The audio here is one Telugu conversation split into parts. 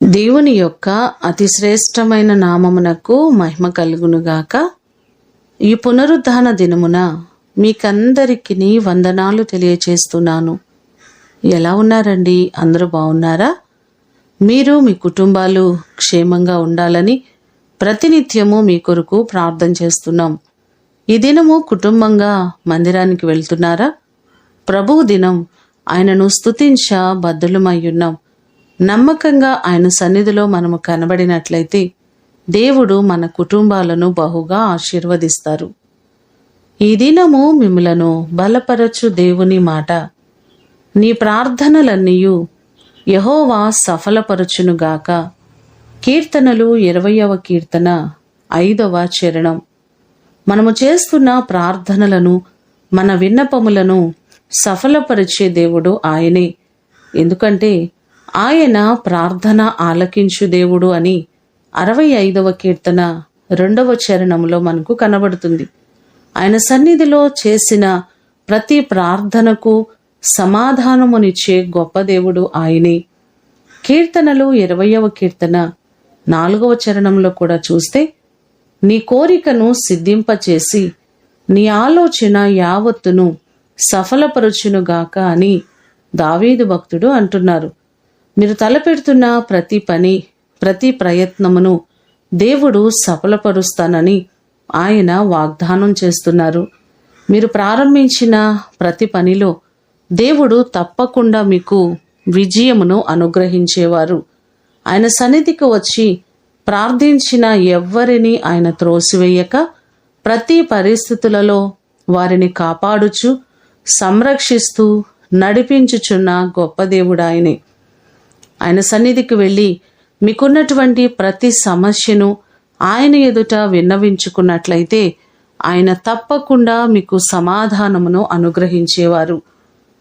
దేవుని యొక్క అతి శ్రేష్టమైన నామమునకు మహిమ కలుగునుగాక. ఈ పునరుద్ధాన దినమున మీకందరికీ వందనాలు తెలియచేస్తున్నాను. ఎలా ఉన్నారండి? అందరూ బాగున్నారా? మీరు మీ కుటుంబాలు క్షేమంగా ఉండాలని ప్రతినిత్యము మీ కొరకు ప్రార్థన చేస్తున్నాం. ఈ దినము కుటుంబంగా మందిరానికి వెళ్తున్నారా? ప్రభువు దినం, ఆయనను స్తుతించ బద్ధులమయ్యున్నాం. నమ్మకంగా ఆయన సన్నిధిలో మనము కనబడినట్లయితే దేవుడు మన కుటుంబాలను బహుగా ఆశీర్వదిస్తారు. ఈ దినము మిమ్ములను బలపరచు దేవుని మాట, నీ ప్రార్థనలన్నీయు యెహోవా సఫలపరచునుగాక. కీర్తనలు 20వ కీర్తన 5వ చరణం. మనము చేస్తున్న ప్రార్థనలను, మన విన్నపములను సఫలపరిచే దేవుడు ఆయనే. ఎందుకంటే ఆయన ప్రార్థన ఆలకించు దేవుడు అని 65వ కీర్తన 2వ చరణంలో మనకు కనబడుతుంది. ఆయన సన్నిధిలో చేసిన ప్రతి ప్రార్థనకు సమాధానమునిచ్చే గొప్ప దేవుడు ఆయనే. కీర్తనలు 20వ కీర్తన 4వ చరణంలో కూడా చూస్తే, నీ కోరికను సిద్ధింపచేసి నీ ఆలోచన యావత్తును సఫలపరుచునుగాక అని దావీదు భక్తుడు అంటున్నారు. మీరు తలపెడుతున్న ప్రతి పని, ప్రతి ప్రయత్నమును దేవుడు సఫలపరుస్తానని ఆయన వాగ్దానం చేస్తున్నారు. మీరు ప్రారంభించిన ప్రతి పనిలో దేవుడు తప్పకుండా మీకు విజయమును అనుగ్రహించేవారు. ఆయన సన్నిధికి వచ్చి ప్రార్థించిన ఎవ్వరిని ఆయన త్రోసివేయక, ప్రతి పరిస్థితులలో వారిని కాపాడుచు సంరక్షిస్తూ నడిపించుచున్న గొప్ప దేవుడు ఆయనే. ఆయన సన్నిధికి వెళ్ళి మీకున్నటువంటి ప్రతి సమస్యను ఆయన ఎదుట విన్నవించుకున్నట్లయితే ఆయన తప్పకుండా మీకు సమాధానమును అనుగ్రహించేవారు.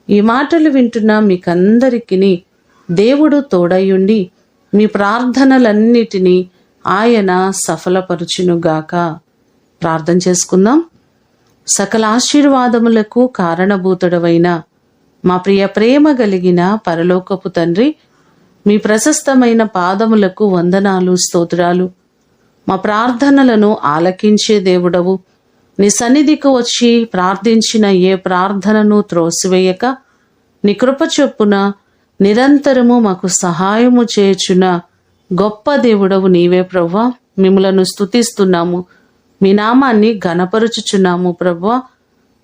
ఈ మాటలు వింటున్న మీకందరికీ దేవుడు తోడయుండి మీ ప్రార్థనలన్నిటినీ ఆయన సఫలపరుచునుగాక. ప్రార్థన చేసుకుందాం. సకల ఆశీర్వాదములకు కారణభూతుడవైన మా ప్రేమ కలిగిన పరలోకపు తండ్రి, మీ ప్రశస్తమైన పాదములకు వందనాలు, స్తోత్రాలు. మా ప్రార్థనలను ఆలకించే దేవుడవు. నీ సన్నిధికి వచ్చి ప్రార్థించిన ఏ ప్రార్థనను త్రోసివేయక, నీ కృప చొప్పున నిరంతరము మాకు సహాయము చేయుచున్న గొప్ప దేవుడవు నీవే ప్రభువా. మిమ్ములను స్తుతిస్తున్నాము, మీ నామాన్ని ఘనపరుచుచున్నాము ప్రభువా.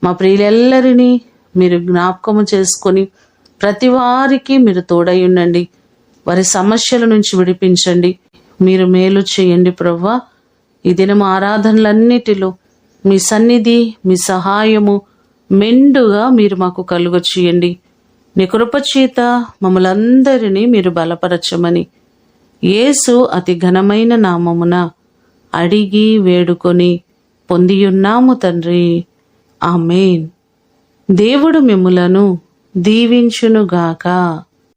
మా ప్రియులెల్లరినీ మీరు జ్ఞాపకము చేసుకొని ప్రతి వారికి మీరు తోడై ఉండండి. వారి సమస్యల నుంచి విడిపించండి. మీరు మేలు చేయండి ప్రభువా. ఈ దినము ఆరాధనలన్నిటిలో మీ సన్నిధి, మీ సహాయము మెండుగా మీరు మాకు కలుగ చేయండి. నీ కృపచేత మమ్మలందరినీ మీరు బలపరచమని యేసు అతి ఘనమైన నామమున అడిగి వేడుకొని పొందియున్నాము తండ్రి. ఆమేన్. దేవుడు మిమ్ములను దీవించునుగాక.